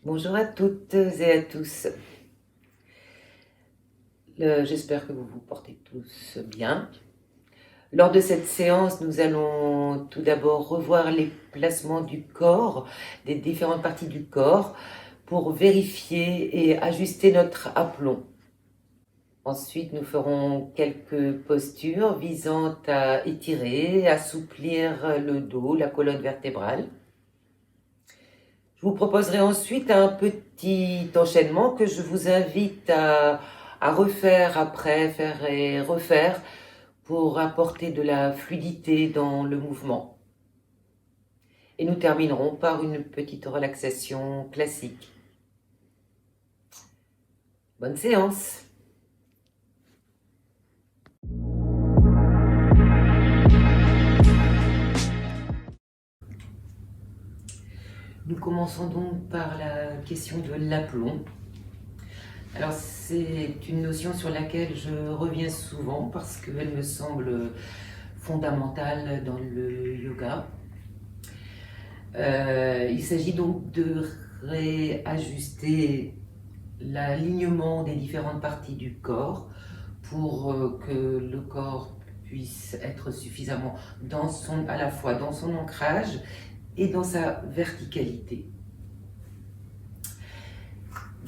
Bonjour à toutes et à tous. J'espère que vous vous portez tous bien. Lors de cette séance, nous allons tout d'abord revoir les placements du corps, des différentes parties du corps, pour vérifier et ajuster notre aplomb. Ensuite, nous ferons quelques postures visant à étirer, assouplir le dos, la colonne vertébrale. Je vous proposerai ensuite un petit enchaînement que je vous invite à refaire après, faire et refaire pour apporter de la fluidité dans le mouvement. Et nous terminerons par une petite relaxation classique. Bonne séance! Nous commençons donc par la question de l'aplomb. Alors c'est une notion sur laquelle je reviens souvent parce qu'elle me semble fondamentale dans le yoga. Il s'agit donc de réajuster l'alignement des différentes parties du corps pour que le corps puisse être suffisamment à la fois dans son ancrage et dans sa verticalité.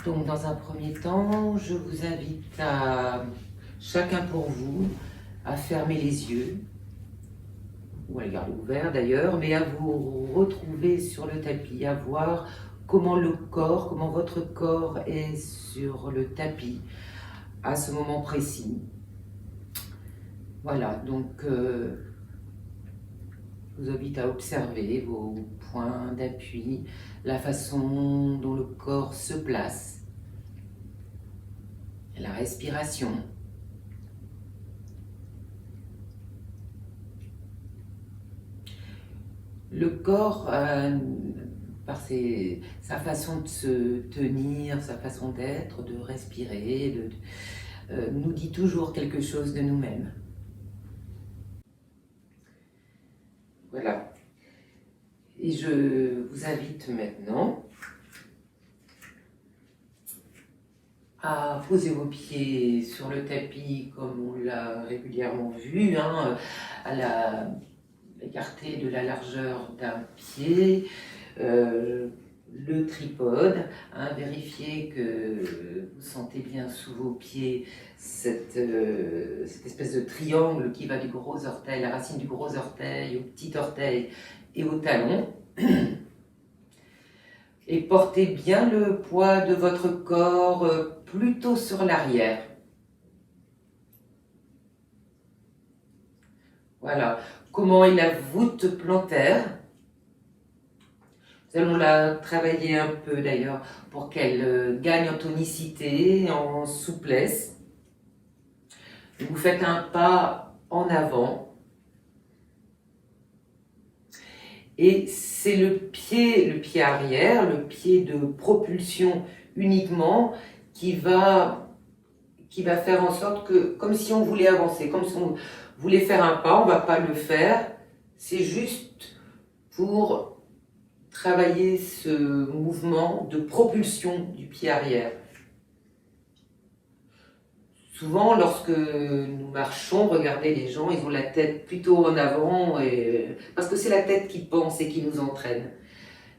Donc dans un premier temps, je vous invite chacun pour vous, à fermer les yeux, ou à les garder ouverts d'ailleurs, mais à vous retrouver sur le tapis, à voir comment votre corps est sur le tapis à ce moment précis. Voilà, donc je vous invite à observer vos points d'appui, la façon dont le corps se place, la respiration. Le corps, par sa façon de se tenir, sa façon d'être, de respirer, nous dit toujours quelque chose de nous-mêmes. Voilà. Et je vous invite maintenant à poser vos pieds sur le tapis comme on l'a régulièrement vu, à écarter de la largeur d'un pied, le tripode, vérifiez que vous sentez bien sous vos pieds cette espèce de triangle qui va du gros orteil, la racine du gros orteil au petit orteil et au talon. Et portez bien le poids de votre corps plutôt sur l'arrière. Voilà. Comment est la voûte plantaire? Nous allons la travailler un peu d'ailleurs pour qu'elle gagne en tonicité, en souplesse. Vous faites un pas en avant. Et c'est le pied arrière, le pied de propulsion uniquement, qui va faire en sorte que, comme si on voulait avancer, comme si on voulait faire un pas, on ne va pas le faire. C'est juste pour travailler ce mouvement de propulsion du pied arrière. Souvent, lorsque nous marchons, regardez les gens, ils ont la tête plutôt en avant, parce que c'est la tête qui pense et qui nous entraîne.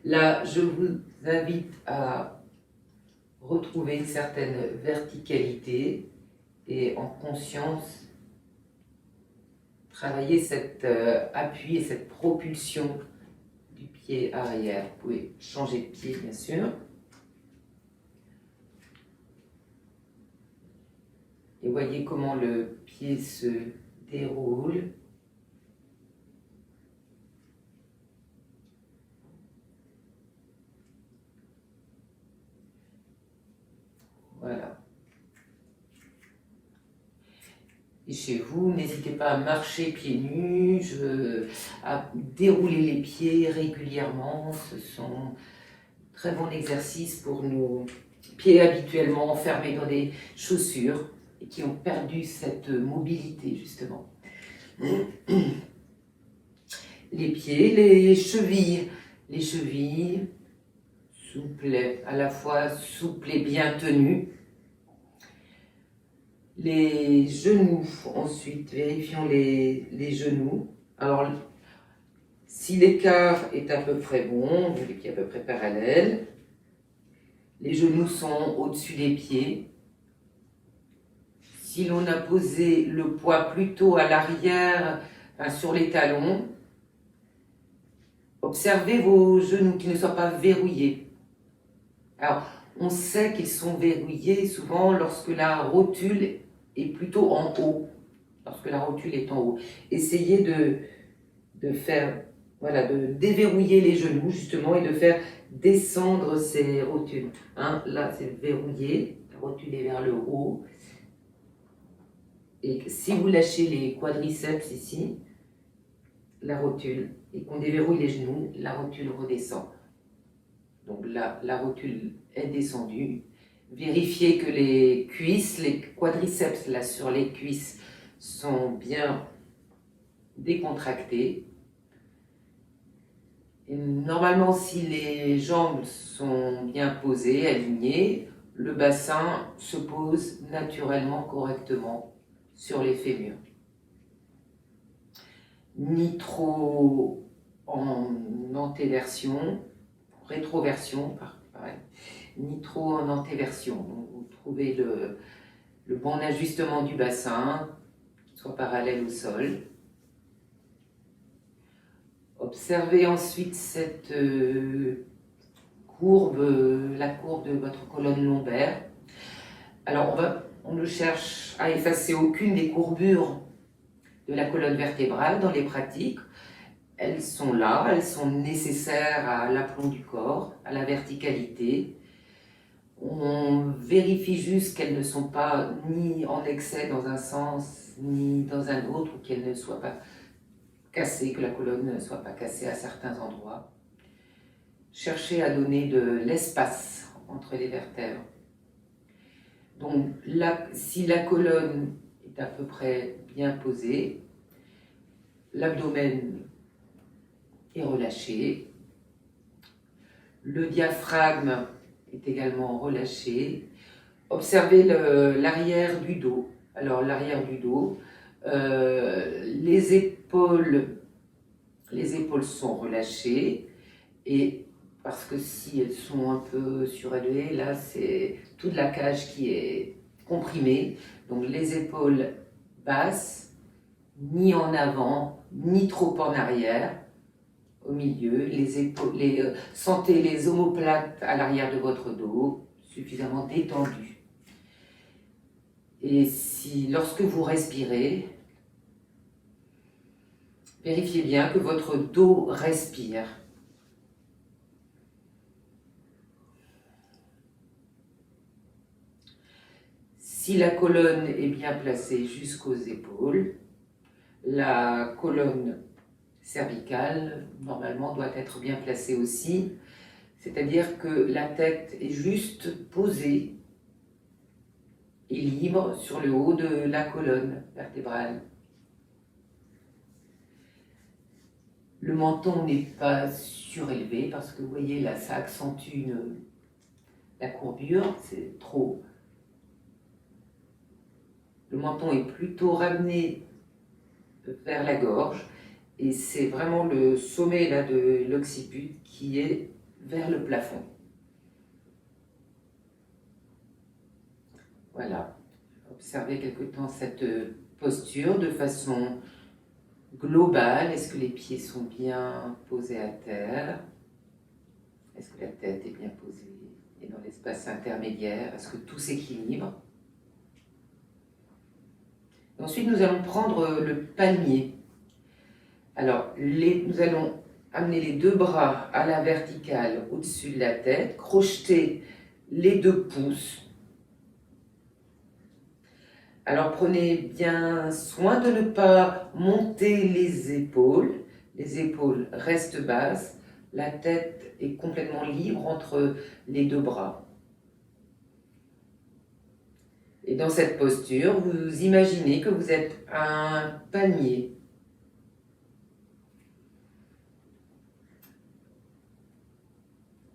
Là, je vous invite à retrouver une certaine verticalité et en conscience, travailler cet appui et cette propulsion du pied arrière. Vous pouvez changer de pied, bien sûr. Et voyez comment le pied se déroule. Voilà. Et chez vous, n'hésitez pas à marcher pieds nus, à dérouler les pieds régulièrement. Ce sont très bons exercices pour nos pieds habituellement enfermés dans des chaussures et qui ont perdu cette mobilité justement. Les pieds, les chevilles à la fois souple et bien tenu. Les genoux, ensuite, vérifions les genoux. Alors, si l'écart est à peu près bon, vu qu'il est à peu près parallèle, les genoux sont au-dessus des pieds. Si l'on a posé le poids plutôt à l'arrière, enfin, sur les talons, observez vos genoux qui ne soient pas verrouillés. Alors, on sait qu'ils sont verrouillés souvent lorsque la rotule est plutôt en haut. Lorsque la rotule est en haut. Essayez de faire, voilà, de déverrouiller les genoux justement et de faire descendre ces rotules. Hein, là, c'est verrouillé, la rotule est vers le haut. Et si vous lâchez les quadriceps ici, la rotule, et qu'on déverrouille les genoux, la rotule redescend. Donc là, la rotule est descendue. Vérifiez que les cuisses, les quadriceps là sur les cuisses sont bien décontractés. Et normalement, si les jambes sont bien posées, alignées, le bassin se pose naturellement, correctement sur les fémurs. Ni trop en antéversion, rétroversion, pareil, ni trop en antéversion. Donc, vous trouvez le bon ajustement du bassin, qui soit parallèle au sol. Observez ensuite cette courbe, la courbe de votre colonne lombaire. Alors, on ne cherche à effacer aucune des courbures de la colonne vertébrale dans les pratiques. Elles sont là, elles sont nécessaires à l'aplomb du corps, à la verticalité. On vérifie juste qu'elles ne sont pas ni en excès dans un sens, ni dans un autre, ou qu'elles ne soient pas cassées, que la colonne ne soit pas cassée à certains endroits. Cherchez à donner de l'espace entre les vertèbres. Donc, si la colonne est à peu près bien posée, l'abdomen est relâché, le diaphragme est également relâché. Observez l'arrière du dos. Alors, l'arrière du dos, les épaules sont relâchées, et parce que si elles sont un peu surélevées, là c'est toute la cage qui est comprimée. Donc les épaules basses, ni en avant, ni trop en arrière, au milieu. Sentez les omoplates à l'arrière de votre dos, suffisamment détendus. Et lorsque vous respirez, vérifiez bien que votre dos respire. Si la colonne est bien placée jusqu'aux épaules, la colonne cervicale, normalement, doit être bien placée aussi, c'est-à-dire que la tête est juste posée et libre sur le haut de la colonne vertébrale. Le menton n'est pas surélevé parce que vous voyez là, ça accentue la courbure, c'est trop. Le menton est plutôt ramené vers la gorge et c'est vraiment le sommet là, de l'occiput qui est vers le plafond. Voilà. Observez quelque temps cette posture de façon globale. Est-ce que les pieds sont bien posés à terre? Est-ce que la tête est bien posée et dans l'espace intermédiaire? Est-ce que tout s'équilibre? Ensuite, nous allons prendre le palmier. Alors, nous allons amener les deux bras à la verticale au-dessus de la tête, crocheter les 2 pouces. Alors, prenez bien soin de ne pas monter les épaules. Les épaules restent basses. La tête est complètement libre entre les 2 bras. Et dans cette posture, vous imaginez que vous êtes un palmier.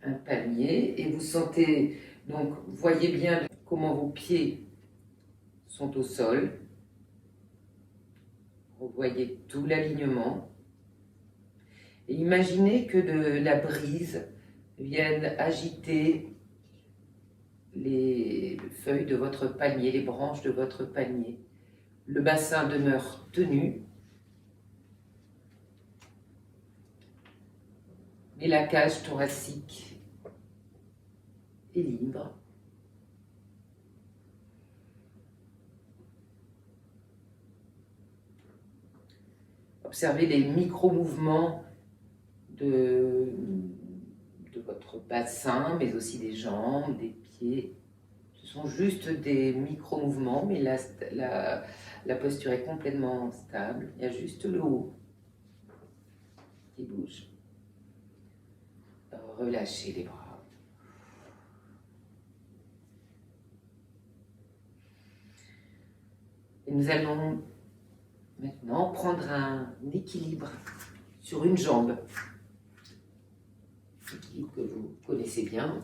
un palmier et vous sentez, donc voyez bien comment vos pieds sont au sol. Vous voyez tout l'alignement. Et imaginez que de la brise vienne agiter les feuilles de votre palmier, les branches de votre palmier. Le bassin demeure tenu, mais la cage thoracique est libre. Observez les micro-mouvements de votre bassin, mais aussi des jambes, des pieds. Ce sont juste des micro-mouvements, mais la posture est complètement stable. Il y a juste le haut qui bouge. Relâchez les bras. Et nous allons maintenant prendre un équilibre sur une jambe. Équilibre que vous connaissez bien.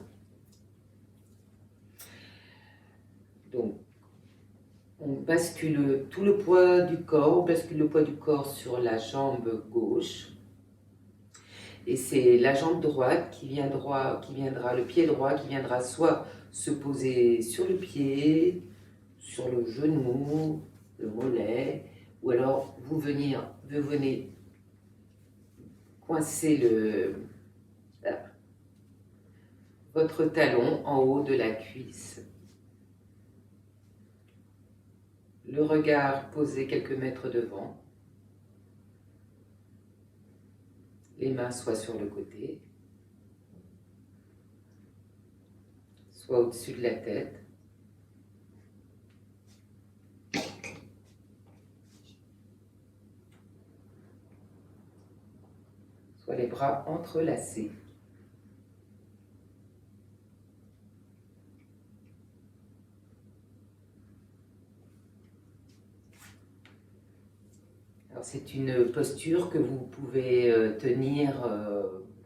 Donc, on bascule tout le poids du corps, on bascule le poids du corps sur la jambe gauche. Et c'est la jambe droite qui viendra, le pied droit qui viendra soit se poser sur le pied, sur le genou, le mollet, ou alors vous venez coincer votre talon en haut de la cuisse. Le regard posé quelques mètres devant. Les mains soit sur le côté, soit au-dessus de la tête. Soit les bras entrelacés. C'est une posture que vous pouvez tenir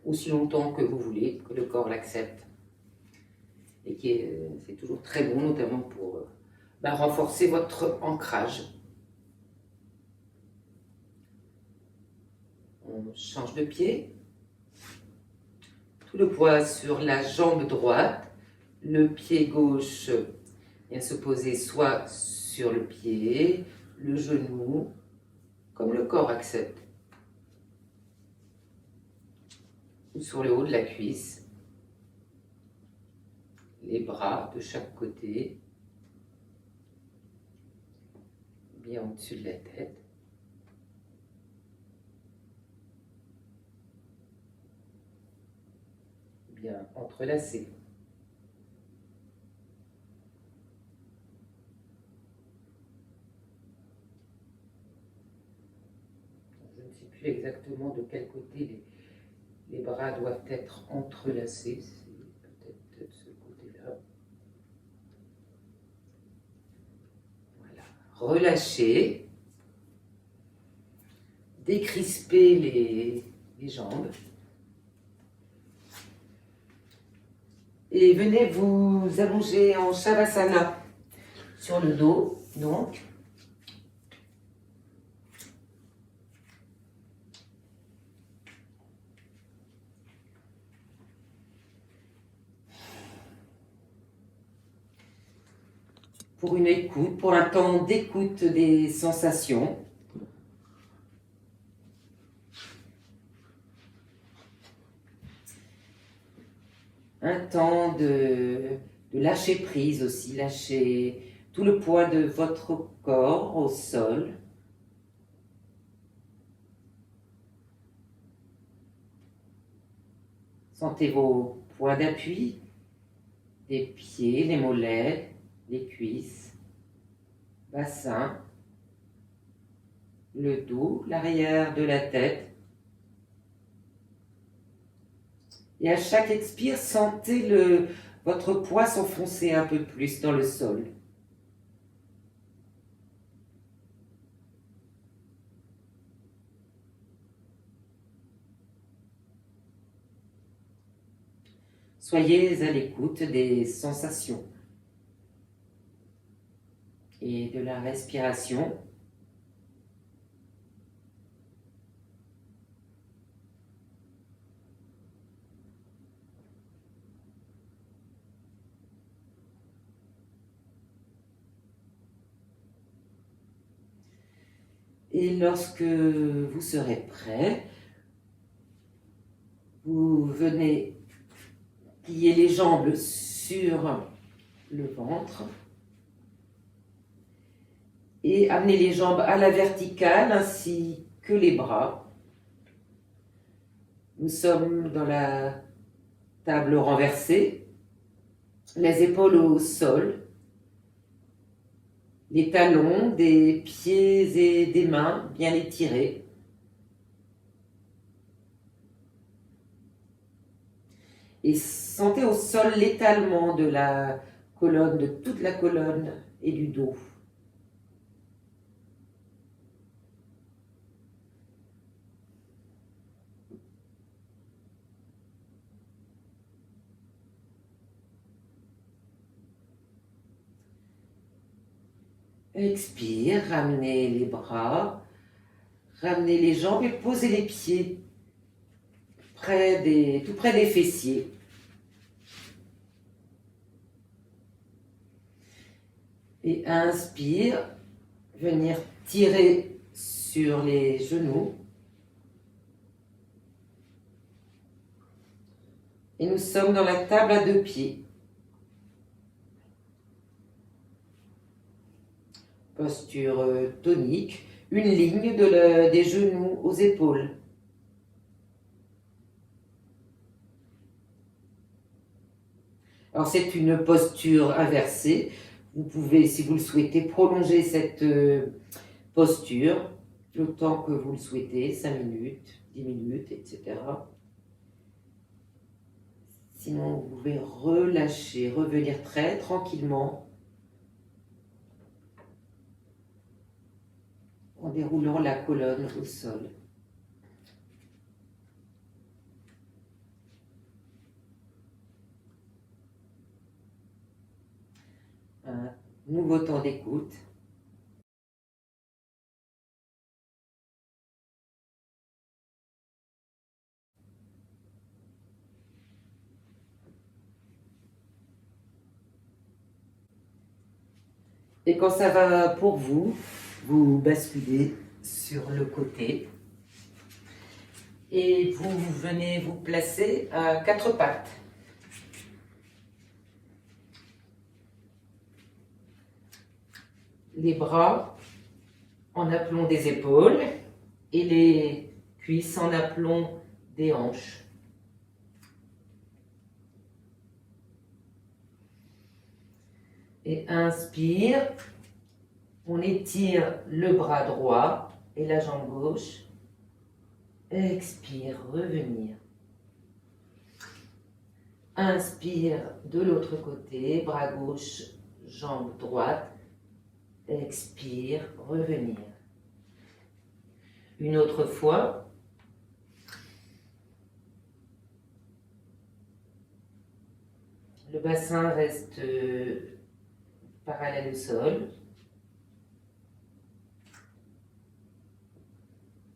aussi longtemps que vous voulez, que le corps l'accepte. Et c'est toujours très bon, notamment pour renforcer votre ancrage. On change de pied. Tout le poids sur la jambe droite. Le pied gauche vient se poser soit sur le pied, le genou, comme le corps accepte, ou sur le haut de la cuisse, les bras de chaque côté, bien au-dessus de la tête. Bien entrelacés. Je ne sais plus exactement de quel côté les bras doivent être entrelacés. C'est peut-être ce côté-là. Voilà. Relâchez. Décrispez les jambes. Et venez vous allonger en Shavasana sur le dos, donc. Pour une écoute, pour un temps d'écoute des sensations. Un temps de lâcher prise aussi, lâcher tout le poids de votre corps au sol. Sentez vos points d'appui, des pieds, les mollets, les cuisses, bassin, le dos, l'arrière de la tête. Et à chaque expire, sentez votre poids s'enfoncer un peu plus dans le sol. Soyez à l'écoute des sensations et de la respiration. Et lorsque vous serez prêt, vous venez plier les jambes sur le ventre et amener les jambes à la verticale ainsi que les bras. Nous sommes dans la table renversée, les épaules au sol, les talons des pieds et des mains bien étirés. Et sentez au sol l'étalement de la colonne, de toute la colonne et du dos. Expire, ramenez les bras, ramenez les jambes et posez les pieds tout près des fessiers. Et inspire, venir tirer sur les genoux. Et nous sommes dans la table à 2 pieds. Posture tonique, une ligne des genoux aux épaules. Alors c'est une posture inversée. Vous pouvez, si vous le souhaitez, prolonger cette posture le temps que vous le souhaitez, 5 minutes, 10 minutes, etc. Sinon, vous pouvez relâcher, revenir très tranquillement en déroulant la colonne au sol. Un nouveau temps d'écoute. Et quand ça va pour vous, vous basculez sur le côté et vous venez vous placer à 4 pattes. Les bras en aplomb des épaules et les cuisses en aplomb des hanches. Et inspire, on étire le bras droit et la jambe gauche. Expire, revenir. Inspire de l'autre côté, bras gauche, jambe droite. Expire, revenir. Une autre fois. Le bassin reste parallèle au sol.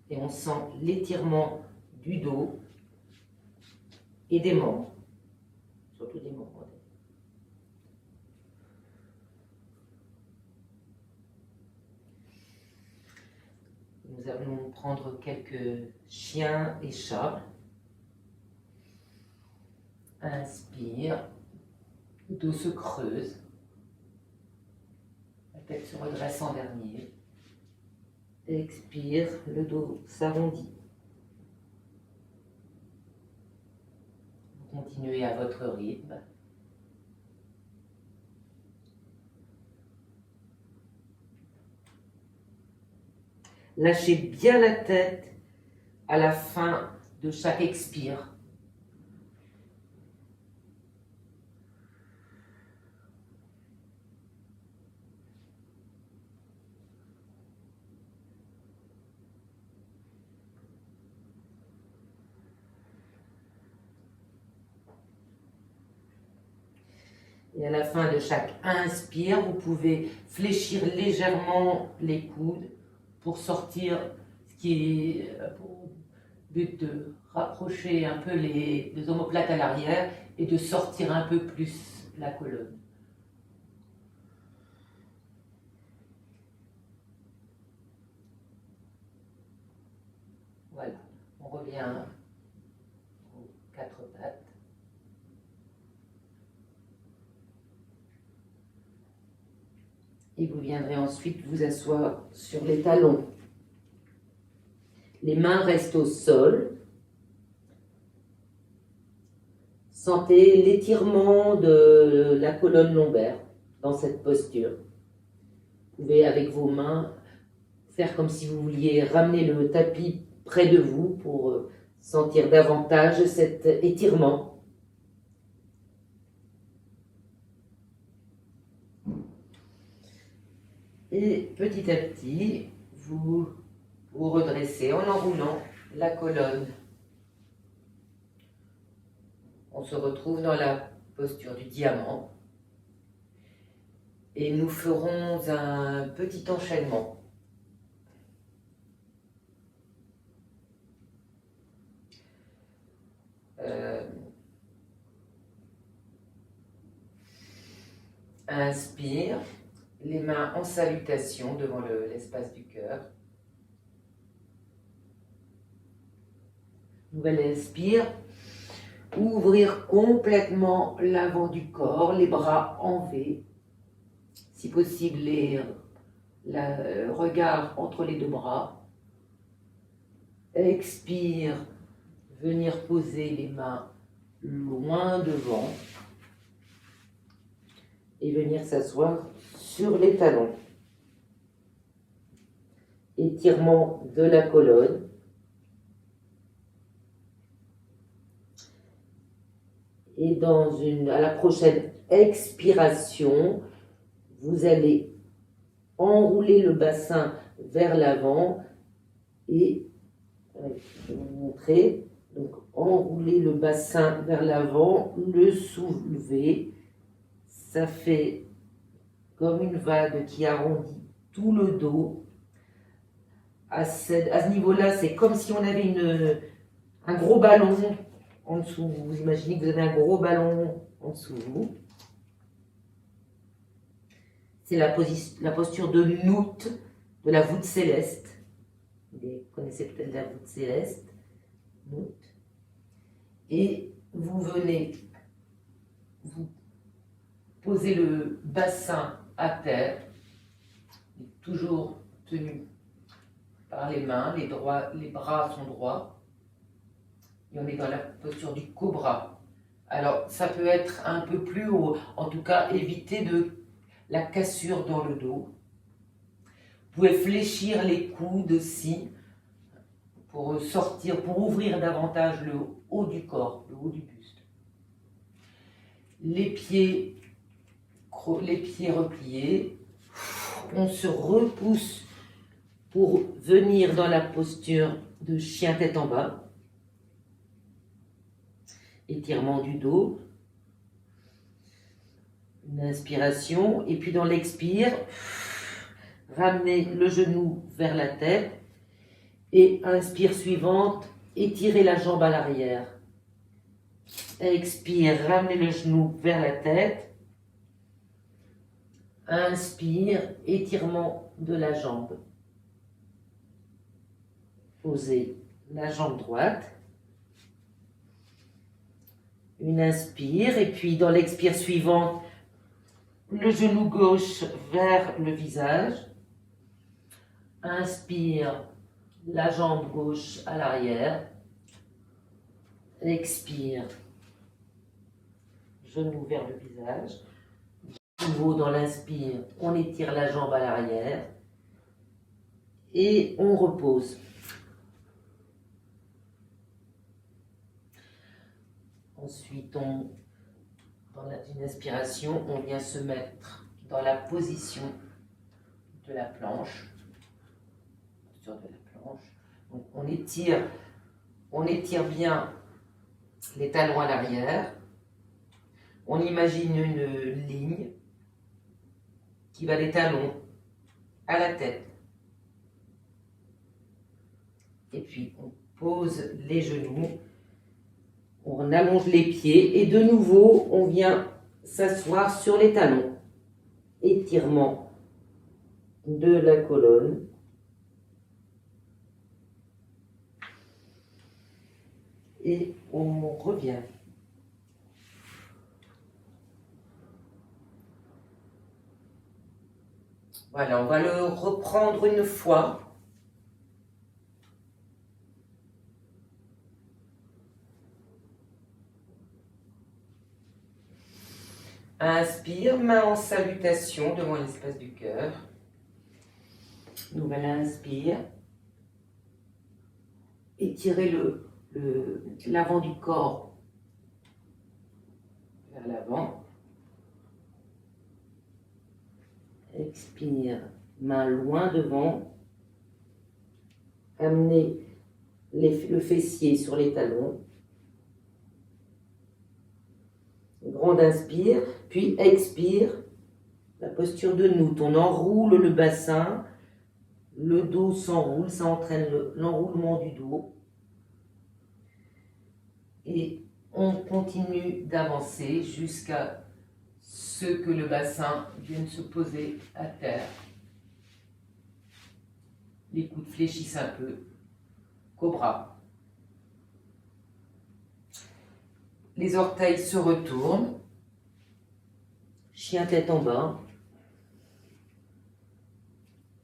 Et on sent l'étirement du dos et des membres. Surtout des membres. Nous allons prendre quelques chiens et chats. Inspire, le dos se creuse, la tête se redresse en dernier. Expire, le dos s'arrondit. Continuez à votre rythme. Lâchez bien la tête à la fin de chaque expire. Et à la fin de chaque inspire, vous pouvez fléchir légèrement les coudes pour sortir, ce qui est pour but de rapprocher un peu les omoplates à l'arrière et de sortir un peu plus la colonne. Voilà, on revient aux quatre pattes. Et vous viendrez ensuite vous asseoir sur les talons. Les mains restent au sol. Sentez l'étirement de la colonne lombaire dans cette posture. Vous pouvez avec vos mains faire comme si vous vouliez ramener le tapis près de vous pour sentir davantage cet étirement. Et petit à petit, vous vous redressez en enroulant la colonne. On se retrouve dans la posture du diamant. Et nous ferons un petit enchaînement. Inspire, les mains en salutation devant l'espace du cœur. Nouvelle inspire, ouvrir complètement l'avant du corps, les bras en V. Si possible, le regard entre les deux bras. Expire, venir poser les mains loin devant et venir s'asseoir sur les talons. Étirement de la colonne. Et à la prochaine expiration, vous allez enrouler le bassin vers l'avant et je vais vous montrer. Donc, enrouler le bassin vers l'avant, le soulever. Ça fait comme une vague qui arrondit tout le dos. À ce niveau-là, c'est comme si on avait un gros ballon en dessous. Vous imaginez que vous avez un gros ballon en dessous de vous. C'est la posture de Nout, de la voûte céleste. Vous connaissez peut-être la voûte céleste. Nout. Et vous venez vous poser le bassin à terre, toujours tenu par les mains, les bras sont droits. Et on est dans la posture du cobra. Alors, ça peut être un peu plus haut, en tout cas, évitez la cassure dans le dos. Vous pouvez fléchir les coudes aussi pour sortir, pour ouvrir davantage le haut du corps, le haut du buste. Les pieds repliés. On se repousse pour venir dans la posture de chien tête en bas. Étirement du dos. Une inspiration. Et puis dans l'expire, ramenez le genou vers la tête. Et inspire suivante, étirez la jambe à l'arrière. Expire, ramenez le genou vers la tête. Inspire, étirement de la jambe. Posez la jambe droite. Une inspire, et puis dans l'expire suivante, le genou gauche vers le visage. Inspire, la jambe gauche à l'arrière. Expire, genou vers le visage. De nouveau dans l'inspire, on étire la jambe à l'arrière. Et on repose. Ensuite, dans une inspiration, on vient se mettre dans la position de la planche. De la planche. Donc, on étire bien les talons à l'arrière. On imagine une ligne qui va des talons à la tête. Et puis on pose les genoux, on allonge les pieds et de nouveau on vient s'asseoir sur les talons. Étirement de la colonne. Et on revient. Voilà, on va le reprendre une fois. Inspire, main en salutation devant l'espace du cœur. Nouvelle inspire. Étirez l'avant du corps vers l'avant. Expire, main loin devant. Amenez le fessier sur les talons. Grande inspire, puis expire, la posture de Noute. On enroule le bassin, le dos s'enroule, ça entraîne l'enroulement du dos. Et on continue d'avancer jusqu'à ce que le bassin vienne se poser à terre. Les coudes fléchissent un peu. Cobra. Les orteils se retournent. Chien tête en bas.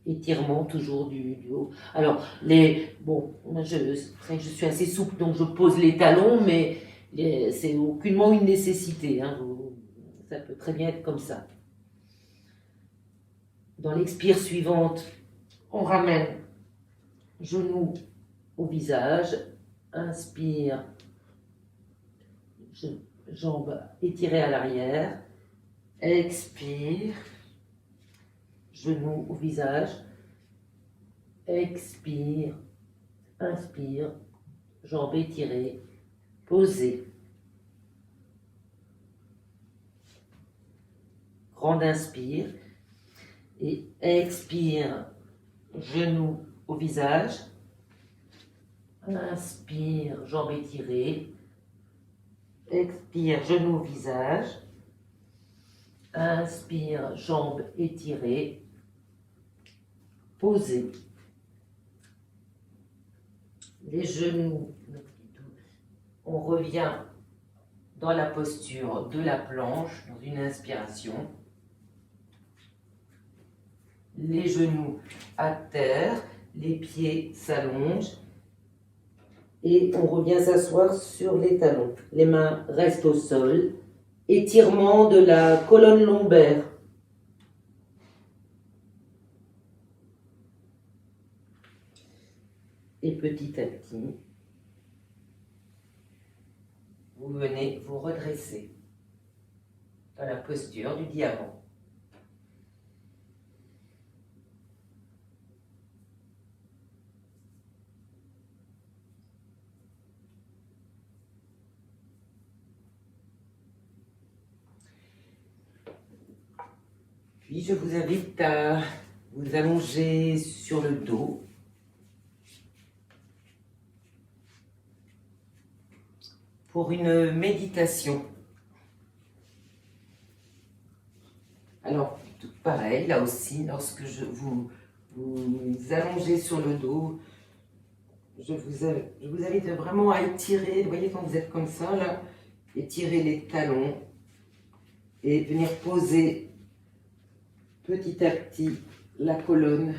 Étirement toujours du haut. Alors, je suis assez souple, donc je pose les talons, mais c'est aucunement une nécessité. Hein. Ça peut très bien être comme ça. Dans l'expire suivante, on ramène genoux au visage. Inspire, jambes étirées à l'arrière. Expire, genoux au visage. Expire, inspire, jambes étirées, posées. Grande inspire et expire, genoux au visage. Inspire, jambes étirées. Expire, genoux au visage. Inspire, jambes étirées. Posez. Les genoux, on revient dans la posture de la planche, dans une inspiration. Les genoux à terre, les pieds s'allongent et on revient s'asseoir sur les talons. Les mains restent au sol. Étirement de la colonne lombaire. Et petit à petit, vous venez vous redresser dans la posture du diamant. Puis je vous invite à vous allonger sur le dos. Pour une méditation. Alors, tout pareil, là aussi, lorsque vous allongez sur le dos, je vous invite vraiment à étirer, vous voyez quand vous êtes comme ça, là, étirer les talons et venir poser petit à petit la colonne,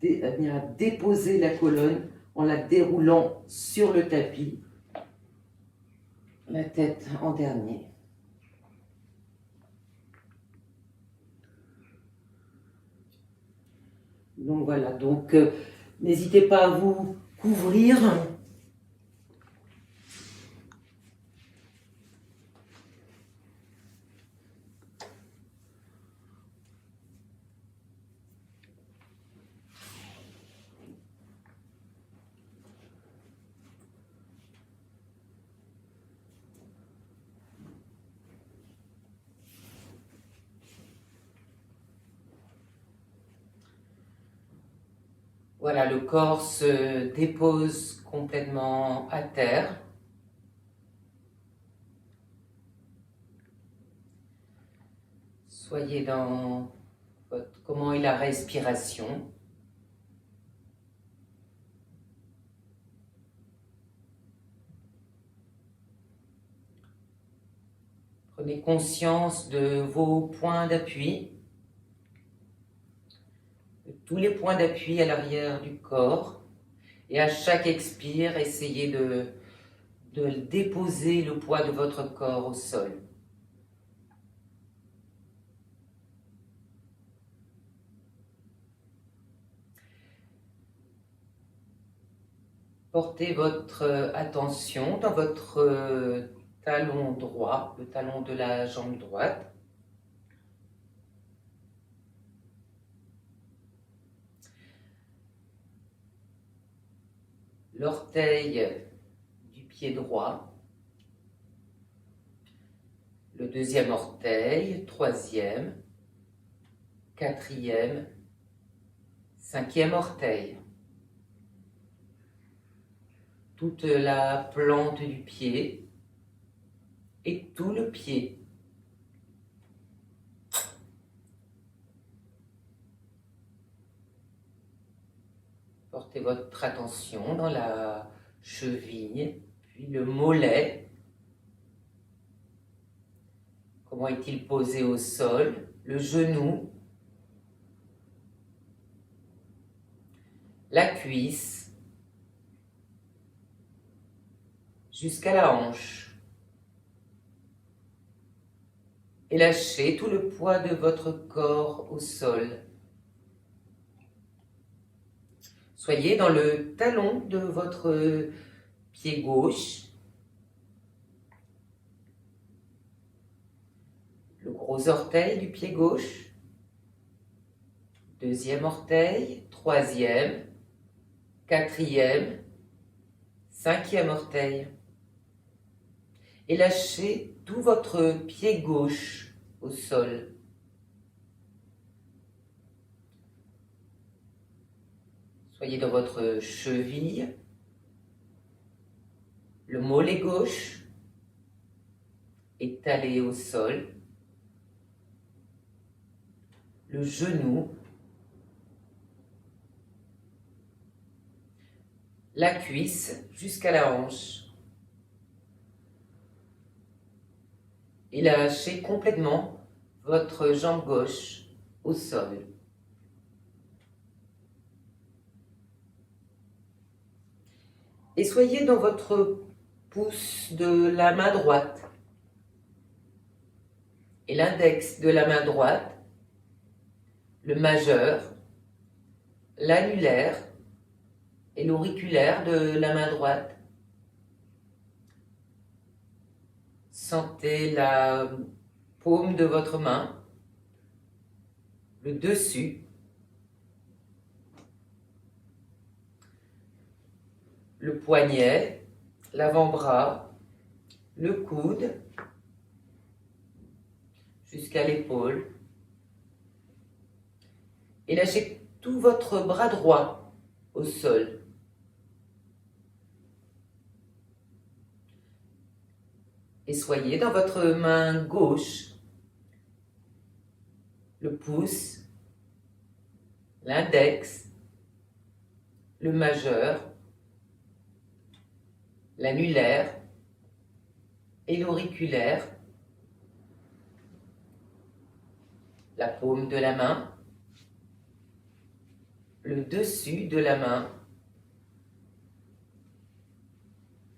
venir déposer la colonne en la déroulant sur le tapis. La tête en dernier. Donc voilà, n'hésitez pas à vous couvrir. Voilà, le corps se dépose complètement à terre. Soyez dans comment est la respiration. Prenez conscience de vos points d'appui, de tous les points d'appui à l'arrière du corps. Et à chaque expire, essayez de déposer le poids de votre corps au sol. Portez votre attention dans votre talon droit, le talon de la jambe droite. L'orteil du pied droit, le deuxième orteil, troisième, quatrième, cinquième orteil. Toute la plante du pied et tout le pied. Portez votre attention dans la cheville, puis le mollet. Comment est-il posé au sol? Le genou, la cuisse, jusqu'à la hanche. Et lâchez tout le poids de votre corps au sol. Soyez dans le talon de votre pied gauche. Le gros orteil du pied gauche. Deuxième orteil, troisième, quatrième, cinquième orteil. Et lâchez tout votre pied gauche au sol. Soyez dans votre cheville, le mollet gauche étalé au sol, le genou, la cuisse jusqu'à la hanche. Et lâchez complètement votre jambe gauche au sol. Et soyez dans votre pouce de la main droite et l'index de la main droite, le majeur, l'annulaire et l'auriculaire de la main droite. Sentez la paume de votre main, le dessus, le poignet, l'avant-bras, le coude, jusqu'à l'épaule. Et lâchez tout votre bras droit au sol. Et soyez dans votre main gauche, le pouce, l'index, le majeur, l'annulaire et l'auriculaire, la paume de la main, le dessus de la main,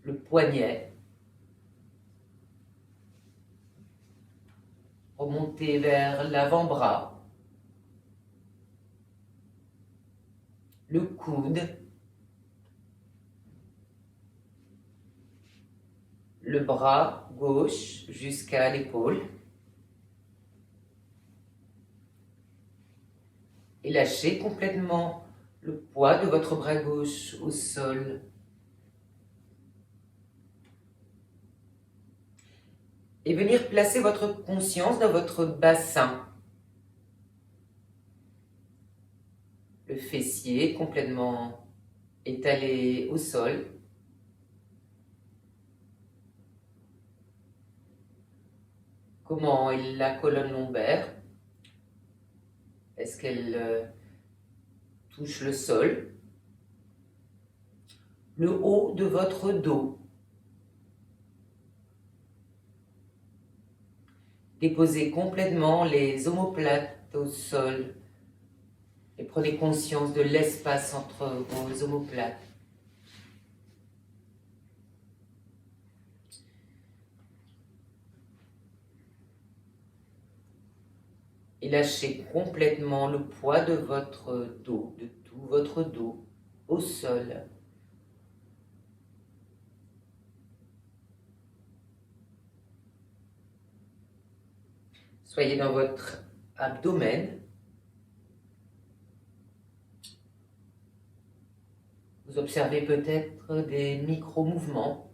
le poignet. Remontez vers l'avant-bras, le coude, le bras gauche jusqu'à l'épaule. Et lâchez complètement le poids de votre bras gauche au sol. Et venir placer votre conscience dans votre bassin. le fessier complètement étalé au sol. Comment est la colonne lombaire? Est-ce qu'elle touche le sol? Le haut de votre dos. Déposez complètement les omoplates au sol et prenez conscience de l'espace entre vos omoplates. Et lâchez complètement le poids de votre dos, de tout votre dos, au sol. Soyez dans votre abdomen. Vous observez peut-être des micro-mouvements.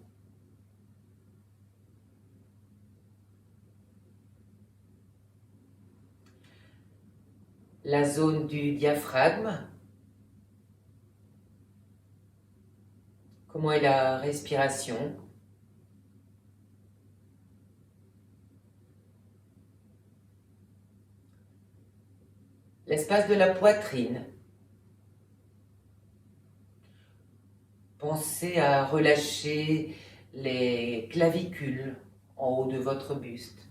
La zone du diaphragme. Comment est la respiration? L'espace de la poitrine. Pensez à relâcher les clavicules en haut de votre buste.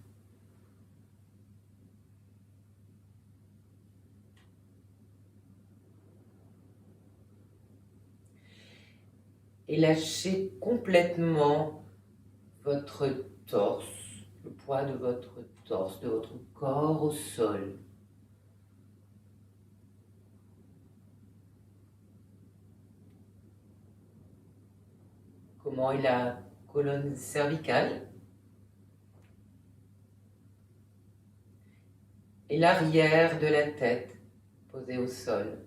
Et lâchez complètement votre torse, le poids de votre torse, de votre corps au sol. Comment est la colonne cervicale? Et l'arrière de la tête posée au sol.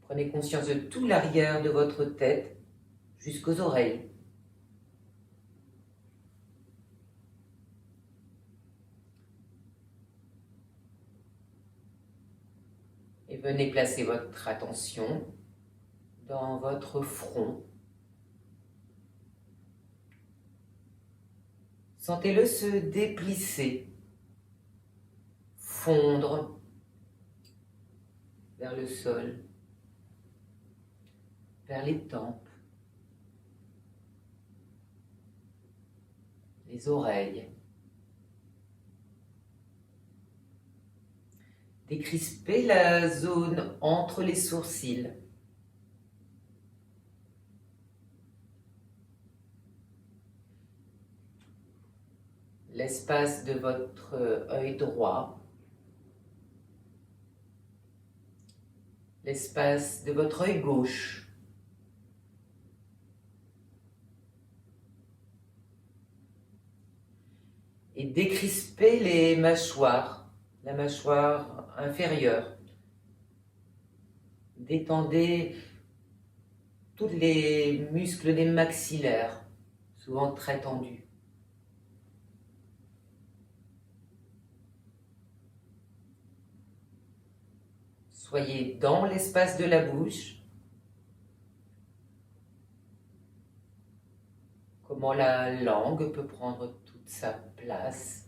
Prenez conscience de tout l'arrière de votre tête jusqu'aux oreilles. Et venez placer votre attention dans votre front. Sentez-le se déplisser, fondre vers le sol, vers les tempes, les oreilles. Décrispez la zone entre les sourcils. L'espace de votre œil droit. L'espace de votre œil gauche. Et décrispez les mâchoires, la mâchoire inférieure. Détendez tous les muscles des maxillaires, souvent très tendus. Soyez dans l'espace de la bouche. Comment la langue peut prendre toute sa place.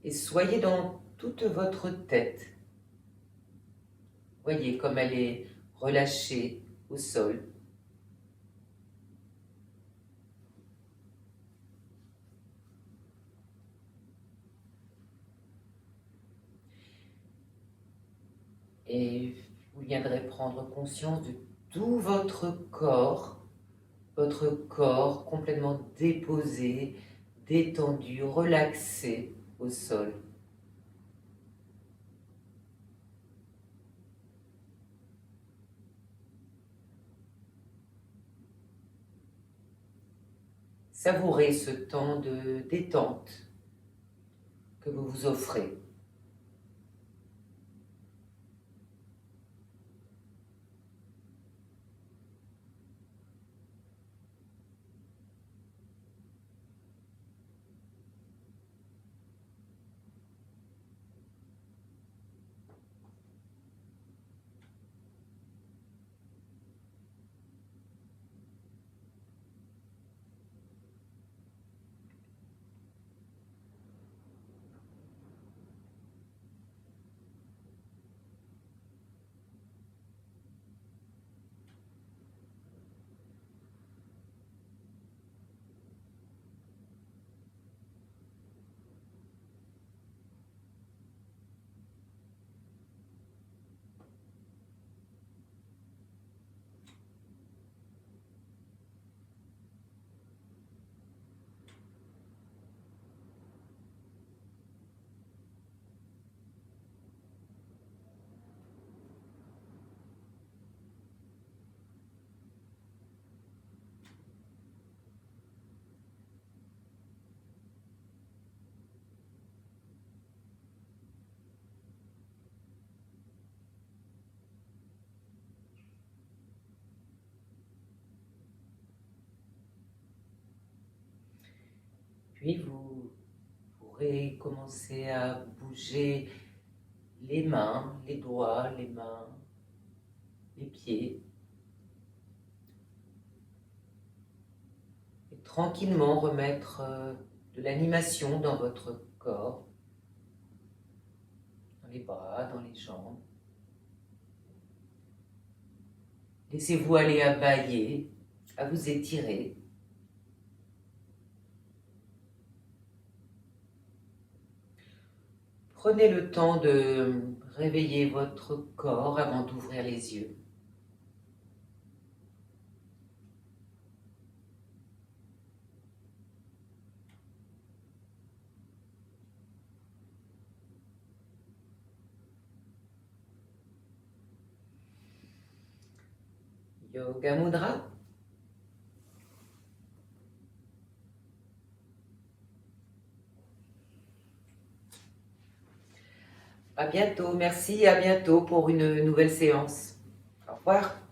Et soyez dans toute votre tête. Voyez comme elle est relâchée au sol. Et vous viendrez prendre conscience de tout votre corps complètement déposé, détendu, relaxé au sol. Savourez ce temps de détente que vous vous offrez. Puis vous pourrez commencer à bouger les mains, les doigts, les mains, les pieds. Et tranquillement remettre de l'animation dans votre corps, dans les bras, dans les jambes. Laissez-vous aller à bâiller, à vous étirer. Prenez le temps de réveiller votre corps avant d'ouvrir les yeux. Yoga Mudra. À bientôt, merci, à bientôt pour une nouvelle séance. Au revoir.